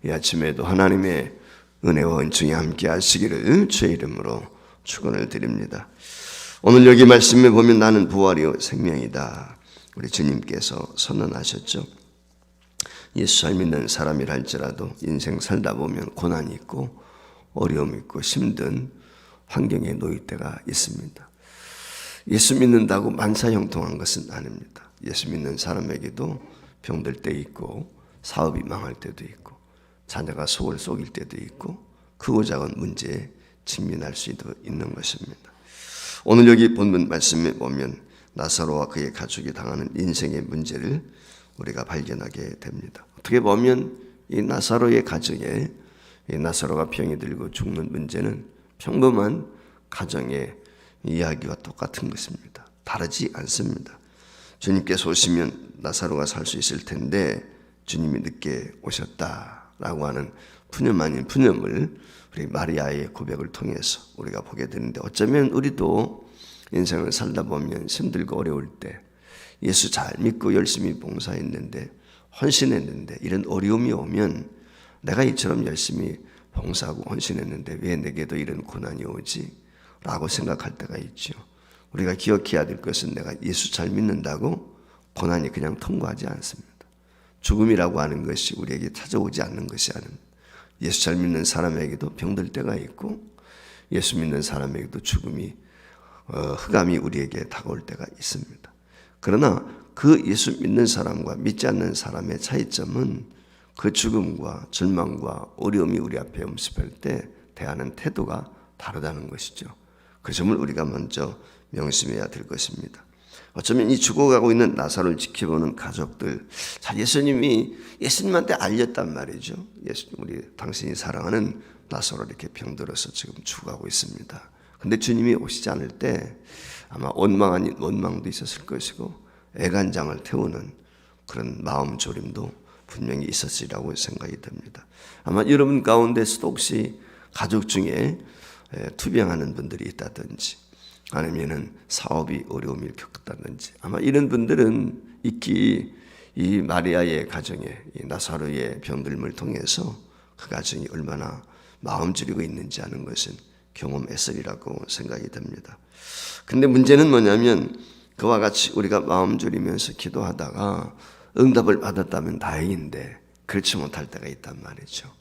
이 아침에도 하나님의 은혜와 은총이 함께 하시기를 주의 이름으로 축원을 드립니다. 오늘 여기 말씀에 보면 나는 부활이요 생명이다. 우리 주님께서 선언하셨죠. 예수 잘 믿는 사람이라 할지라도 인생 살다 보면 고난이 있고 어려움이 있고 힘든 환경에 놓일 때가 있습니다. 예수 믿는다고 만사형통한 것은 아닙니다. 예수 믿는 사람에게도 병들 때 있고 사업이 망할 때도 있고 자녀가 속을 속일 때도 있고 크고 작은 문제에 직면할 수도 있는 것입니다. 오늘 여기 본문 말씀에 보면 나사로와 그의 가족이 당하는 인생의 문제를 우리가 발견하게 됩니다. 어떻게 보면 이 나사로의 가정에 이 나사로가 병이 들고 죽는 문제는 평범한 가정의 이야기와 똑같은 것입니다. 다르지 않습니다. 주님께서 오시면 나사로가 살 수 있을 텐데 주님이 늦게 오셨다라고 하는 푸념 아닌 푸념을 우리 마리아의 고백을 통해서 우리가 보게 되는데, 어쩌면 우리도 인생을 살다 보면 힘들고 어려울 때 예수 잘 믿고 열심히 봉사했는데 헌신했는데 이런 어려움이 오면 내가 이처럼 열심히 봉사하고 헌신했는데 왜 내게도 이런 고난이 오지? 라고 생각할 때가 있죠. 우리가 기억해야 될 것은 내가 예수 잘 믿는다고 고난이 그냥 통과하지 않습니다. 죽음이라고 하는 것이 우리에게 찾아오지 않는 것이 아닙니다. 예수 잘 믿는 사람에게도 병들 때가 있고 예수 믿는 사람에게도 죽음이 흑암이 우리에게 다가올 때가 있습니다. 그러나 그 예수 믿는 사람과 믿지 않는 사람의 차이점은 그 죽음과 절망과 어려움이 우리 앞에 엄습할 때 대하는 태도가 다르다는 것이죠. 그 점을 우리가 먼저 명심해야 될 것입니다. 어쩌면 이 죽어가고 있는 나사로를 지켜보는 가족들, 자, 예수님한테 알렸단 말이죠. 우리 당신이 사랑하는 나사로 이렇게 병들어서 지금 죽어가고 있습니다. 근데 주님이 오시지 않을 때 아마 원망 아닌 원망도 있었을 것이고 애간장을 태우는 그런 마음 졸임도 분명히 있었으리라고 생각이 듭니다. 아마 여러분 가운데서도 혹시 가족 중에 투병하는 분들이 있다든지 아니면은 사업이 어려움을 겪었다든지 아마 이런 분들은 익히 이 마리아의 가정에 이 나사로의 병들음을 통해서 그 가정이 얼마나 마음 졸이고 있는지 아는 것은 경험했으리라고 생각이 듭니다. 근데 문제는 뭐냐면 그와 같이 우리가 마음 졸이면서 기도하다가 응답을 받았다면 다행인데 그렇지 못할 때가 있단 말이죠.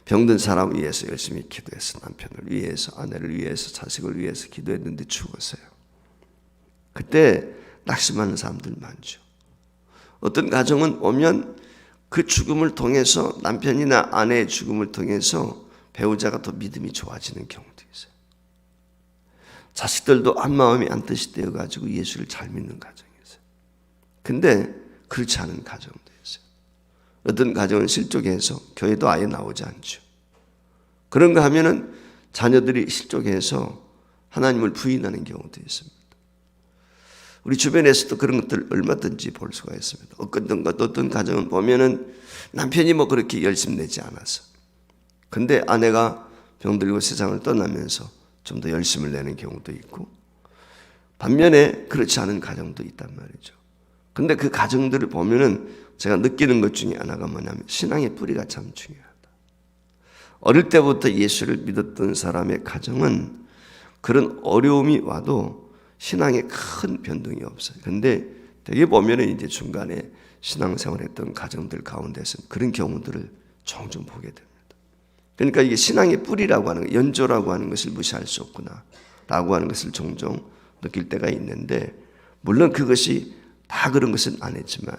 병든 사람 위해서 열심히 기도해서 남편을 위해서 아내를 위해서 자식을 위해서 기도했는데 죽었어요. 그때 낙심하는 사람들 많죠. 어떤 가정은 오면 그 죽음을 통해서 남편이나 아내의 죽음을 통해서 배우자가 더 믿음이 좋아지는 경우도 있어요. 자식들도 한마음이 한 뜻이 되어가지고 예수를 잘 믿는 가정이 있어요. 근데 그렇지 않은 가정도 있어요. 어떤 가정은 실족해서 교회도 아예 나오지 않죠. 그런가 하면은 자녀들이 실족해서 하나님을 부인하는 경우도 있습니다. 우리 주변에서도 그런 것들 얼마든지 볼 수가 있습니다. 어떤 가정은 보면은 남편이 그렇게 열심히 내지 않아서, 근데 아내가 병들고 세상을 떠나면서 좀 더 열심을 내는 경우도 있고, 반면에 그렇지 않은 가정도 있단 말이죠. 근데 그 가정들을 보면은 제가 느끼는 것 중에 하나가 뭐냐면 신앙의 뿌리가 참 중요하다. 어릴 때부터 예수를 믿었던 사람의 가정은 그런 어려움이 와도 신앙에 큰 변동이 없어요. 근데 되게 보면은 이제 중간에 신앙생활했던 가정들 가운데서는 그런 경우들을 종종 보게 됩니다. 그러니까 이게 신앙의 뿌리라고 하는, 연조라고 하는 것을 무시할 수 없구나 라고 하는 것을 종종 느낄 때가 있는데, 물론 그것이 다 그런 것은 아니지만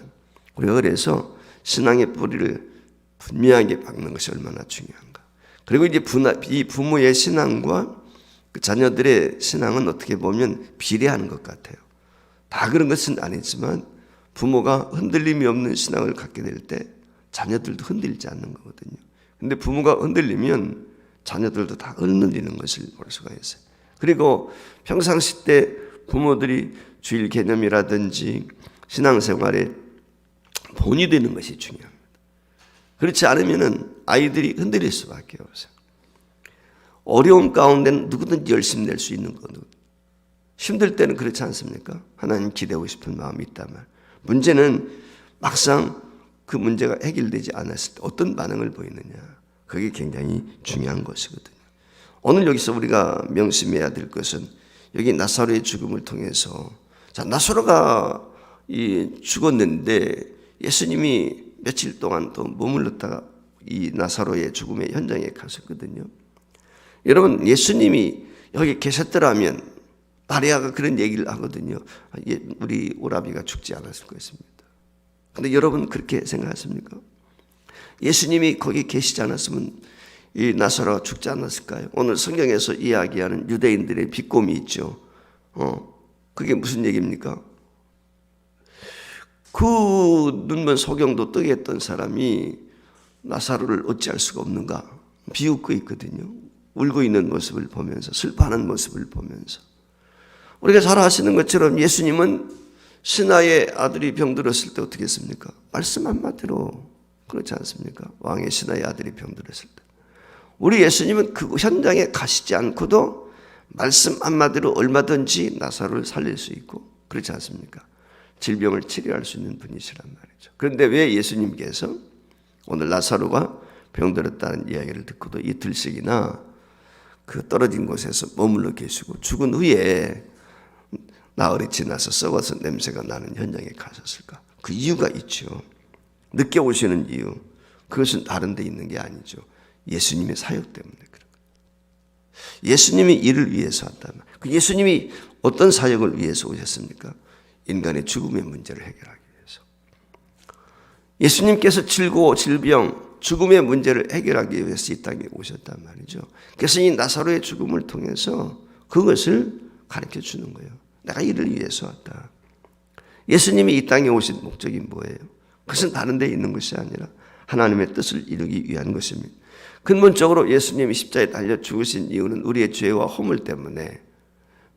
우리가 그래서 신앙의 뿌리를 분명하게 박는 것이 얼마나 중요한가. 그리고 이제 이 부모의 신앙과 그 자녀들의 신앙은 어떻게 보면 비례하는 것 같아요. 다 그런 것은 아니지만 부모가 흔들림이 없는 신앙을 갖게 될 때 자녀들도 흔들리지 않는 거거든요. 근데 부모가 흔들리면 자녀들도 다 흔들리는 것을 볼 수가 있어요. 그리고 평상시 때 부모들이 주일 개념이라든지 신앙생활에 본이 되는 것이 중요합니다. 그렇지 않으면 아이들이 흔들릴 수밖에 없어요. 어려움 가운데는 누구든지 열심히 낼 수 있는 거거든요. 힘들 때는 그렇지 않습니까? 하나님 기대하고 싶은 마음이 있다면. 문제는 막상 그 문제가 해결되지 않았을 때 어떤 반응을 보이느냐, 그게 굉장히 중요한 것이거든요. 오늘 여기서 우리가 명심해야 될 것은 여기 나사로의 죽음을 통해서, 자, 나사로가 죽었는데 예수님이 며칠 동안 또 머물렀다가 이 나사로의 죽음의 현장에 가셨거든요. 여러분, 예수님이 여기 계셨더라면 마리아가 그런 얘기를 하거든요. 우리 오라비가 죽지 않았을 것입니다. 근데 여러분 그렇게 생각하십니까? 예수님이 거기 계시지 않았으면 이 나사로가 죽지 않았을까요? 오늘 성경에서 이야기하는 유대인들의 비꼼이 있죠. 그게 무슨 얘기입니까? 그 눈먼 소경도 뜨게 했던 사람이 나사로를 어찌할 수가 없는가 비웃고 있거든요. 울고 있는 모습을 보면서, 슬퍼하는 모습을 보면서. 우리가 잘 아시는 것처럼 예수님은 신하의 아들이 병들었을 때 어떻게 했습니까? 말씀 한마디로, 그렇지 않습니까? 왕의 신하의 아들이 병들었을 때 우리 예수님은 그 현장에 가시지 않고도 말씀 한마디로 얼마든지 나사로를 살릴 수 있고, 그렇지 않습니까? 질병을 치료할 수 있는 분이시란 말이죠. 그런데 왜 예수님께서 오늘 나사로가 병들었다는 이야기를 듣고도 이틀씩이나 그 떨어진 곳에서 머물러 계시고 죽은 후에 나흘이 지나서 썩어서 냄새가 나는 현장에 가셨을까? 그 이유가 있죠. 늦게 오시는 이유, 그것은 다른 데 있는 게 아니죠. 예수님의 사역 때문에 그런 거예요. 예수님이 이를 위해서 왔다면, 그 예수님이 어떤 사역을 위해서 오셨습니까? 인간의 죽음의 문제를 해결하기 위해서. 예수님께서 질병, 죽음의 문제를 해결하기 위해서 이 땅에 오셨단 말이죠. 그래서 이 나사로의 죽음을 통해서 그것을 가르쳐 주는 거예요. 내가 이를 위해서 왔다. 예수님이 이 땅에 오신 목적이 뭐예요? 그것은 다른 데 있는 것이 아니라 하나님의 뜻을 이루기 위한 것입니다. 근본적으로 예수님이 십자가에 달려 죽으신 이유는 우리의 죄와 허물 때문에,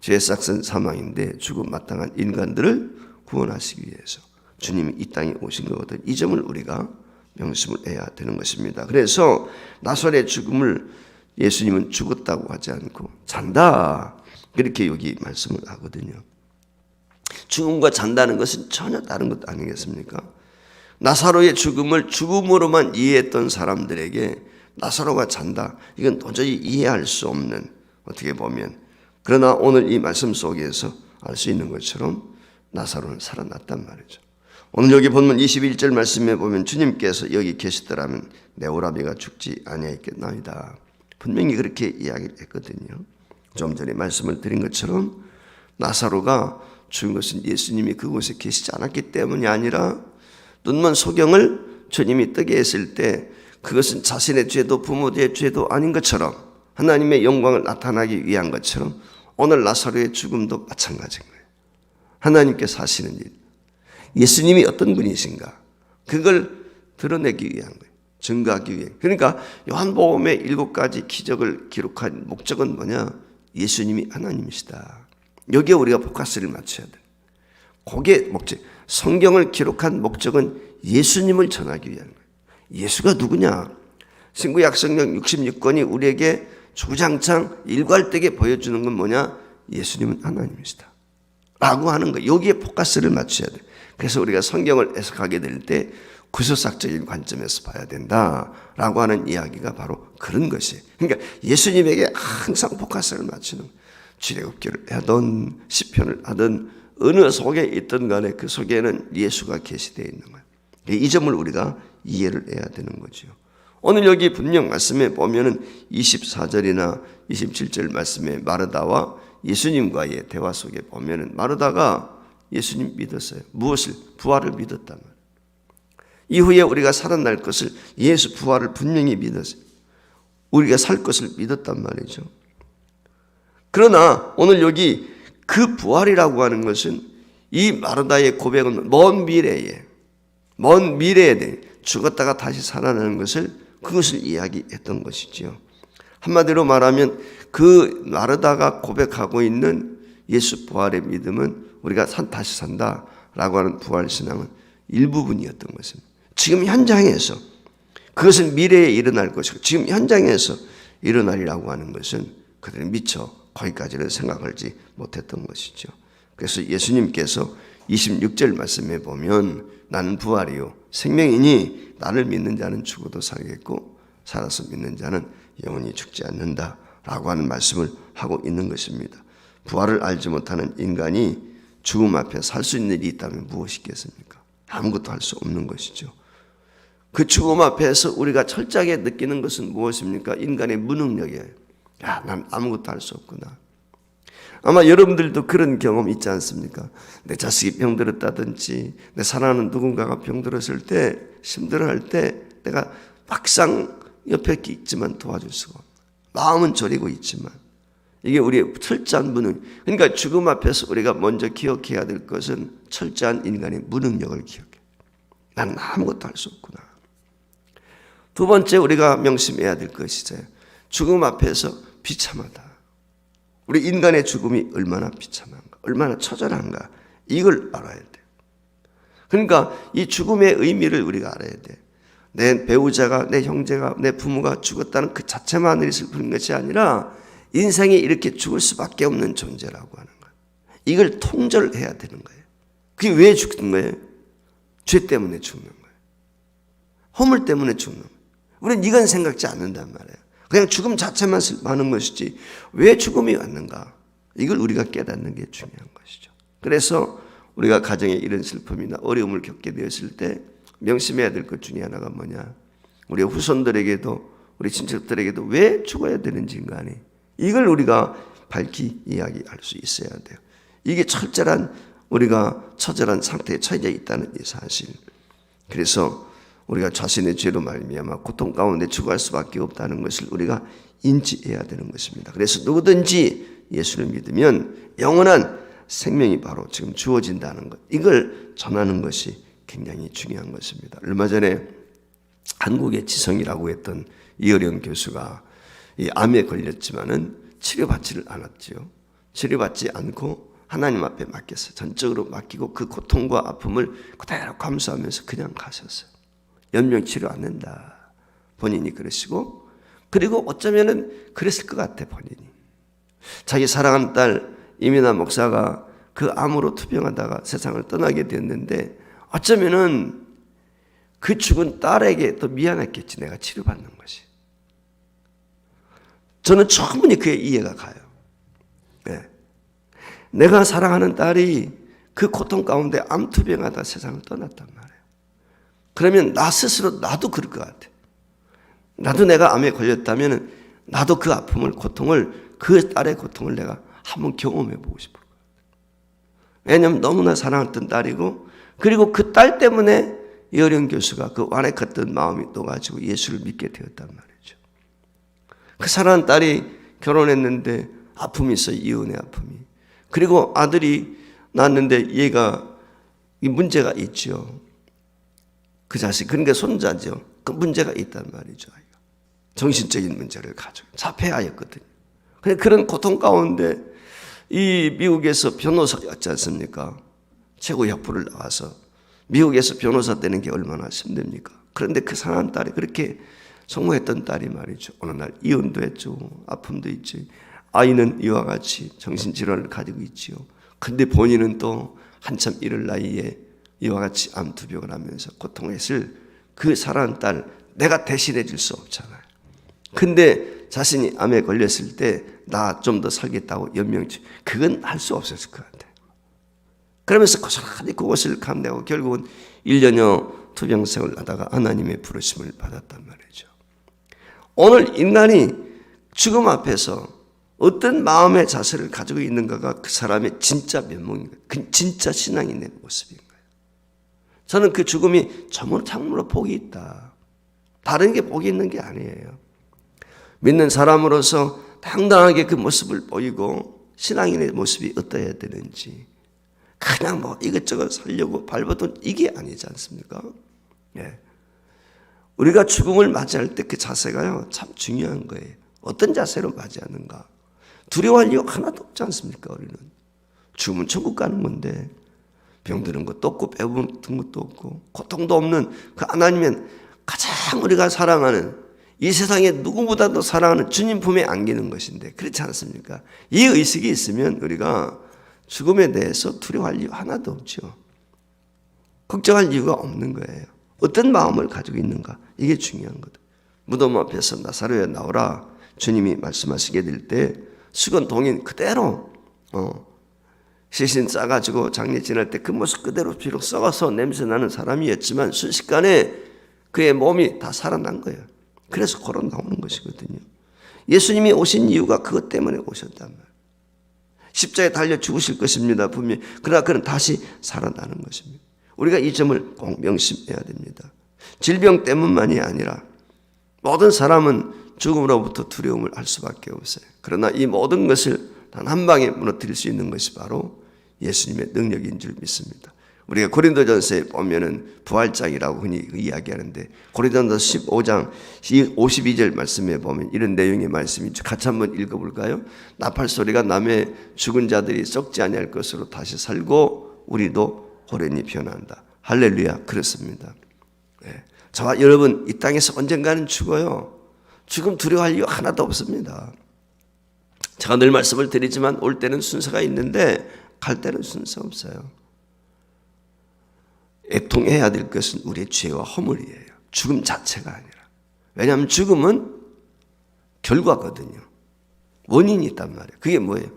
죄의 싹은 사망인데 죽음 마땅한 인간들을 구원하시기 위해서 주님이 이 땅에 오신 거거든요. 이 점을 우리가 명심을 해야 되는 것입니다. 그래서 나사로의 죽음을 예수님은 죽었다고 하지 않고 잔다, 그렇게 여기 말씀을 하거든요. 죽음과 잔다는 것은 전혀 다른 것 아니겠습니까? 나사로의 죽음을 죽음으로만 이해했던 사람들에게 나사로가 잔다, 이건 도저히 이해할 수 없는, 어떻게 보면, 그러나 오늘 이 말씀 속에서 알 수 있는 것처럼 나사로는 살아났단 말이죠. 오늘 여기 본문 21절 말씀에 보면 주님께서 여기 계시더라면 내 오라비가 죽지 아니하였겠나이다. 분명히 그렇게 이야기를 했거든요. 좀 전에 말씀을 드린 것처럼 나사로가 죽은 것은 예수님이 그곳에 계시지 않았기 때문이 아니라 눈먼 소경을 주님이 뜨게 했을 때 그것은 자신의 죄도 부모의 죄도 아닌 것처럼 하나님의 영광을 나타나기 위한 것처럼 오늘 나사로의 죽음도 마찬가지인 거예요. 하나님께서 하시는 일, 예수님이 어떤 분이신가, 그걸 드러내기 위한 거예요. 증거하기 위해. 그러니까 요한복음의 7가지 기적을 기록한 목적은 뭐냐? 예수님이 하나님이시다. 여기에 우리가 포커스를 맞춰야 돼. 그게 목적. 성경을 기록한 목적은 예수님을 전하기 위한 거예요. 예수가 누구냐? 신구약성경 66권이 우리에게 주장창 일괄되게 보여주는 건 뭐냐? 예수님은 하나님이시다 라고 하는 거예요. 여기에 포커스를 맞춰야 돼. 그래서 우리가 성경을 해석하게 될 때 구조학적인 관점에서 봐야 된다라고 하는 이야기가 바로 그런 것이에요. 그러니까 예수님에게 항상 포커스를 맞추는, 출애굽기를 하든 시편을 하든 어느 속에 있든 간에 그 속에는 예수가 계시되어 있는 거예요. 이 점을 우리가 이해를 해야 되는 거죠. 오늘 여기 분명 말씀에 보면은 24절이나 27절 말씀에 마르다와 예수님과의 대화 속에 보면은 마르다가 예수님 믿었어요. 무엇을? 부활을 믿었단 말이에요. 이후에 우리가 살아날 것을, 예수 부활을 분명히 믿었어요. 우리가 살 것을 믿었단 말이죠. 그러나 오늘 여기 그 부활이라고 하는 것은 이 마르다의 고백은 먼 미래에 대해 죽었다가 다시 살아나는 것을, 그것을 이야기했던 것이죠. 한마디로 말하면 그 마르다가 고백하고 있는 예수 부활의 믿음은 우리가 다시 산다라고 하는 부활 신앙은 일부분이었던 것입니다. 지금 현장에서 그것은 미래에 일어날 것이고 지금 현장에서 일어나리라고 하는 것은 그들은 미처 거기까지는 생각하지 못했던 것이죠. 그래서 예수님께서 26절 말씀에 보면 나는 부활이요 생명이니 나를 믿는 자는 죽어도 살겠고 살아서 믿는 자는 영원히 죽지 않는다 라고 하는 말씀을 하고 있는 것입니다. 부활을 알지 못하는 인간이 죽음 앞에 살 수 있는 일이 있다면 무엇이겠습니까? 아무것도 할 수 없는 것이죠. 그 죽음 앞에서 우리가 철저하게 느끼는 것은 무엇입니까? 인간의 무능력이에요. 난 아무것도 할 수 없구나. 아마 여러분들도 그런 경험 있지 않습니까? 내 자식이 병들었다든지 내 사랑하는 누군가가 병들었을 때 힘들어할 때 내가 막상 옆에 있지만 도와줄 수가 없다. 마음은 졸이고 있지만 이게 우리의 철저한 무능. 그러니까 죽음 앞에서 우리가 먼저 기억해야 될 것은 철저한 인간의 무능력을 기억해. 나는 아무것도 할 수 없구나. 두 번째 우리가 명심해야 될 것이죠. 죽음 앞에서 비참하다. 우리 인간의 죽음이 얼마나 비참한가, 얼마나 처절한가 이걸 알아야 돼요. 그러니까 이 죽음의 의미를 우리가 알아야 돼. 내 배우자가, 내 형제가, 내 부모가 죽었다는 그 자체만으로 슬픈 것이 아니라 인생이 이렇게 죽을 수밖에 없는 존재라고 하는 거예요. 이걸 통절해야 되는 거예요. 그게 왜 죽는 거예요? 죄 때문에 죽는 거예요. 허물 때문에 죽는 거예요. 우리는 이건 생각지 않는단 말이에요. 그냥 죽음 자체만 많은 것이지 왜 죽음이 왔는가? 이걸 우리가 깨닫는 게 중요한 것이죠. 그래서 우리가 가정에 이런 슬픔이나 어려움을 겪게 되었을 때 명심해야 될 것 중에 하나가 뭐냐? 우리 후손들에게도 우리 친척들에게도 왜 죽어야 되는지 인간이 이걸 우리가 밝히 이야기할 수 있어야 돼요. 이게 철저한 우리가 처절한 상태에 처해 있다는 이 사실. 그래서 우리가 자신의 죄로 말미암아 고통 가운데 죽어갈 수밖에 없다는 것을 우리가 인지해야 되는 것입니다. 그래서 누구든지 예수를 믿으면 영원한 생명이 바로 지금 주어진다는 것. 이걸 전하는 것이 굉장히 중요한 것입니다. 얼마 전에 한국의 지성이라고 했던 이어령 교수가 이 암에 걸렸지만은 치료받지를 않았지요. 치료받지 않고 하나님 앞에 맡겼어요. 전적으로 맡기고 그 고통과 아픔을 그대로 감수하면서 그냥 가셨어요. 연명 치료 안 된다. 본인이 그러시고 그리고 어쩌면은 그랬을 것 같아 본인이. 자기 사랑하는 딸 이민아 목사가 그 암으로 투병하다가 세상을 떠나게 됐는데 어쩌면은 그 죽은 딸에게 또 미안했겠지. 내가 치료받는 것이. 저는 충분히 그의 이해가 가요. 네. 내가 사랑하는 딸이 그 고통 가운데 암투병하다 세상을 떠났단 말이에요. 그러면 나 스스로 나도 그럴 것 같아. 나도 내가 암에 걸렸다면 나도 그 아픔을 고통을 그 딸의 고통을 내가 한번 경험해 보고 싶을 거예요. 왜냐하면 너무나 사랑했던 딸이고 그리고 그 딸 때문에 이어령 교수가 그 완악했던 마음이 녹아지고 예수를 믿게 되었단 말이죠. 그 사랑하는 딸이 결혼했는데 아픔이 있어요. 이혼의 아픔이. 그리고 아들이 낳았는데 얘가 이 문제가 있죠. 그 자식, 그러니까 손자죠. 그 문제가 있단 말이죠. 정신적인 문제를 가지고 자폐아였거든요. 그런 고통 가운데 이 미국에서 변호사였지 않습니까? 최고 학부를 나와서 미국에서 변호사 되는 게 얼마나 힘듭니까? 그런데 그 사랑하는 딸이 그렇게 성공했던 딸이 말이죠. 어느 날 이혼도 했죠. 아픔도 있지. 아이는 이와 같이 정신질환을 가지고 있지요. 근데 본인은 또 한참 이럴 나이에 이와 같이 암투병을 하면서 고통했을 그 사랑하는 딸 내가 대신해 줄 수 없잖아요. 근데 자신이 암에 걸렸을 때 나 좀 더 살겠다고 연명치 그건 할 수 없었을 것 같아요. 그러면서 고스란히 그것을 감내하고 결국은 1년여 투병생을 하다가 하나님의 부르심을 받았단 말이죠. 오늘 인간이 죽음 앞에서 어떤 마음의 자세를 가지고 있는가가 그 사람의 진짜 면목인 거예요. 그 진짜 신앙인의 모습인 거예요. 저는 그 죽음이 참으로 복이 있다. 다른 게 복이 있는 게 아니에요. 믿는 사람으로서 당당하게 그 모습을 보이고 신앙인의 모습이 어떠해야 되는지 그냥 뭐 이것저것 살려고 발버둥 이게 아니지 않습니까? 예. 우리가 죽음을 맞이할 때 그 자세가요 참 중요한 거예요. 어떤 자세로 맞이하는가? 두려워할 이유 하나도 없지 않습니까? 우리는 죽으면 천국 가는 건데 병드는 것도 없고 배부른 것도 없고 고통도 없는 그 하나님은 가장 우리가 사랑하는 이 세상에 누구보다도 사랑하는 주님 품에 안기는 것인데 그렇지 않습니까? 이 의식이 있으면 우리가 죽음에 대해서 두려워할 이유 하나도 없죠. 걱정할 이유가 없는 거예요. 어떤 마음을 가지고 있는가, 이게 중요한 거다. 무덤 앞에서 나사로야 나오라 주님이 말씀하시게 될 때 수건 동인 그대로 시신 싸가지고 장례 지날 때 그 모습 그대로 비록 썩어서 냄새나는 사람이었지만 순식간에 그의 몸이 다 살아난 거예요. 그래서 걸어 나오는 것이거든요. 예수님이 오신 이유가 그것 때문에 오셨단 말이에요. 십자가에 달려 죽으실 것입니다, 분명히. 그러나 그는 다시 살아나는 것입니다. 우리가 이 점을 꼭 명심해야 됩니다. 질병 때문만이 아니라 모든 사람은 죽음으로부터 두려움을 할 수밖에 없어요. 그러나 이 모든 것을 단 한 방에 무너뜨릴 수 있는 것이 바로 예수님의 능력인 줄 믿습니다. 우리가 고린도전서에 보면은 부활장이라고 흔히 이야기하는데 고린도전서 15장 52절 말씀에 보면 이런 내용의 말씀이 같이 한번 읽어볼까요? 나팔 소리가 나매 죽은 자들이 썩지 아니할 것으로 다시 살고 우리도 호련히 변한다. 할렐루야. 그렇습니다. 네. 저와 여러분 이 땅에서 언젠가는 죽어요. 죽음 두려워할 이유 하나도 없습니다. 제가 늘 말씀을 드리지만 올 때는 순서가 있는데 갈 때는 순서 없어요. 애통해야 될 것은 우리의 죄와 허물이에요. 죽음 자체가 아니라. 왜냐하면 죽음은 결과거든요. 원인이 있단 말이에요. 그게 뭐예요?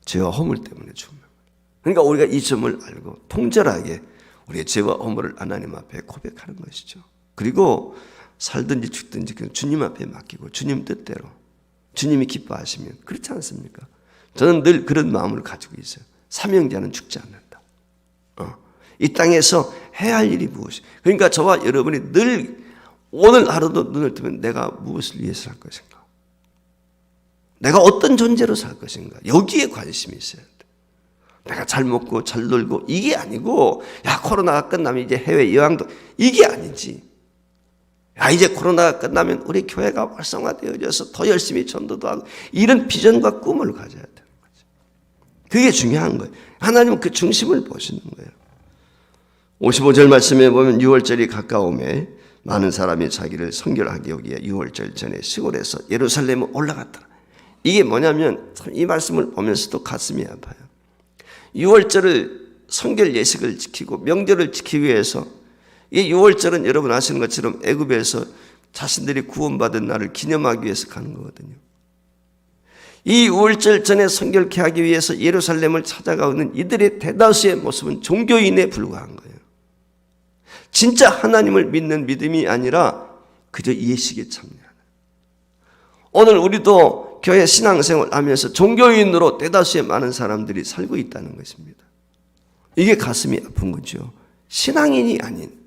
죄와 허물 때문에 죽는 거예요. 그러니까 우리가 이 점을 알고 통절하게 우리의 죄와 허물을 하나님 앞에 고백하는 것이죠. 그리고 살든지 죽든지 그냥 주님 앞에 맡기고 주님 뜻대로 주님이 기뻐하시면, 그렇지 않습니까? 저는 늘 그런 마음을 가지고 있어요. 사명자는 죽지 않는다. 이 땅에서 해야 할 일이 무엇이? 그러니까 저와 여러분이 늘 오늘 하루도 눈을 뜨면 내가 무엇을 위해서 살 것인가? 내가 어떤 존재로 살 것인가? 여기에 관심이 있어야 돼. 내가 잘 먹고 잘 놀고 이게 아니고, 야 코로나가 끝나면 이제 해외 여행도, 이게 아니지. 야 이제 코로나가 끝나면 우리 교회가 활성화되어져서 더 열심히 전도도 하고, 이런 비전과 꿈을 가져야 되는 거죠. 그게 중요한 거예요. 하나님은 그 중심을 보시는 거예요. 55절 말씀에 보면 6월절이 가까움에 많은 사람이 자기를 성결하게 여기에 6월절 전에 시골에서 예루살렘에 올라갔더라. 이게 뭐냐면 참 이 말씀을 보면서도 가슴이 아파요. 6월절을 성결 예식을 지키고 명절을 지키기 위해서, 이 6월절은 여러분 아시는 것처럼 애굽에서 자신들이 구원받은 날을 기념하기 위해서 가는 거거든요. 이 6월절 전에 성결케 하기 위해서 예루살렘을 찾아가는 이들의 대다수의 모습은 종교인에 불과한 거예요. 진짜 하나님을 믿는 믿음이 아니라 그저 예식에 참여하는. 오늘 우리도 교회 신앙생활을 하면서 종교인으로 대다수의 많은 사람들이 살고 있다는 것입니다. 이게 가슴이 아픈 거죠. 신앙인이 아닌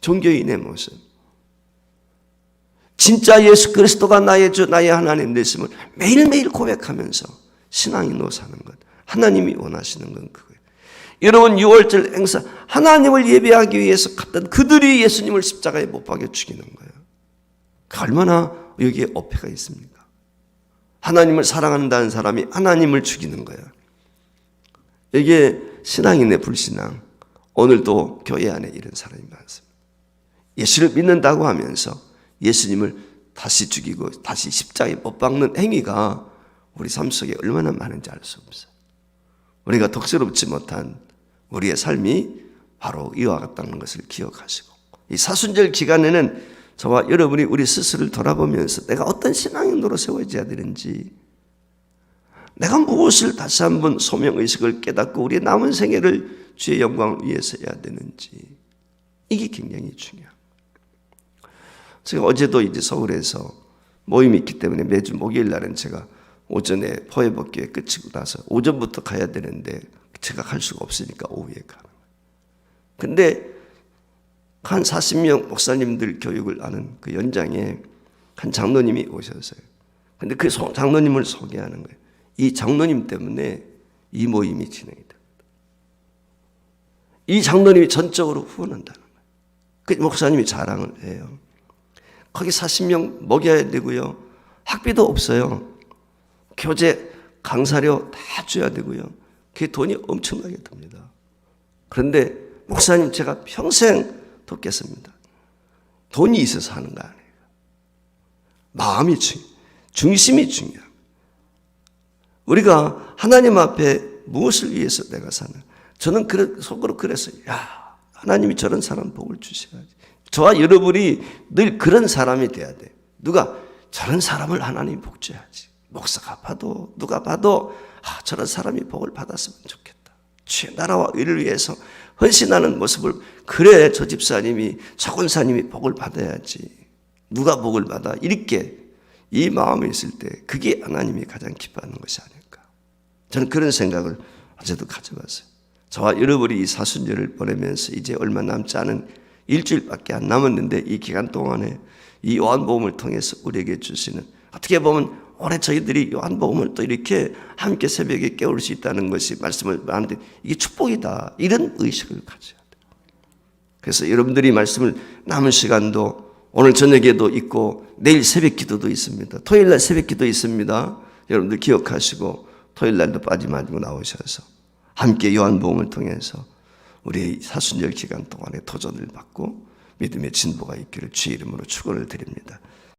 종교인의 모습. 진짜 예수 그리스도가 나의 주 나의 하나님 되심을 매일매일 고백하면서 신앙인으로 사는 것. 하나님이 원하시는 건 그거예요. 여러분 6월절 행사, 하나님을 예배하기 위해서 갔던 그들이 예수님을 십자가에 못 박여 죽이는 거예요. 얼마나 여기에 어폐가 있습니까? 하나님을 사랑한다는 사람이 하나님을 죽이는 거예요. 이게 신앙인의 불신앙. 오늘도 교회 안에 이런 사람이 많습니다. 예수를 믿는다고 하면서 예수님을 다시 죽이고 다시 십자가에 못 박는 행위가 우리 삶 속에 얼마나 많은지 알 수 없어요. 우리가 덕스럽지 못한 우리의 삶이 바로 이와 같다는 것을 기억하시고, 이 사순절 기간에는 저와 여러분이 우리 스스로를 돌아보면서 내가 어떤 신앙인으로 세워져야 되는지, 내가 무엇을 다시 한번 소명의식을 깨닫고 우리의 남은 생애를 주의 영광을 위해서 해야 되는지, 이게 굉장히 중요합니다. 제가 어제도 이제 서울에서 모임이 있기 때문에 매주 목요일 날은 제가 오전에 포회복귀에 끝이고 나서 오전부터 가야 되는데 제가 갈 수가 없으니까 오후에 가는 거예요. 근데 한 40명 목사님들 교육을 하는 그 연장에 한 장로님이 오셨어요. 근데 그 장로님을 소개하는 거예요. 이 장로님 때문에 이 모임이 진행이 됩니다. 이 장로님이 전적으로 후원한다는 거예요. 그 목사님이 자랑을 해요. 거기 40명 먹여야 되고요. 학비도 없어요. 교재, 강사료 다 줘야 되고요. 그게 돈이 엄청나게 듭니다. 그런데 목사님 제가 평생 돕겠습니다. 돈이 있어서 하는 거 아니에요. 마음이 중심이 중요합니다. 우리가 하나님 앞에 무엇을 위해서 내가 사는? 저는 속으로 그랬어요. 야, 하나님이 저런 사람 복을 주셔야지. 저와 여러분이 늘 그런 사람이 돼야 돼. 누가 저런 사람을 하나님이 복 줘야지. 목사가 봐도 누가 봐도 저런 사람이 복을 받았으면 좋겠다. 주의 나라와 의를 위해서 헌신하는 모습을, 그래 저 집사님이 저 권사님이 복을 받아야지. 누가 복을 받아? 이렇게 이 마음이 있을 때 그게 하나님이 가장 기뻐하는 것이 아닐까. 저는 그런 생각을 어제도 가져봤어요. 저와 여러분이 이 사순절을 보내면서 이제 얼마 남지 않은 일주일밖에 안 남았는데, 이 기간 동안에 이 요한복음을 통해서 우리에게 주시는, 어떻게 보면 올해 저희들이 요한복음을 또 이렇게 함께 새벽에 깨울 수 있다는 것이, 말씀을 하는데 이게 축복이다, 이런 의식을 가져야 돼요. 그래서 여러분들이 말씀을 남은 시간도 오늘 저녁에도 있고 내일 새벽 기도도 있습니다. 토요일 날 새벽 기도 있습니다. 여러분들 기억하시고 토요일 날도 빠지지 말고 나오셔서 함께 요한복음을 통해서 우리의 사순절 기간 동안에 도전을 받고 믿음의 진보가 있기를 주의 이름으로 축원을 드립니다.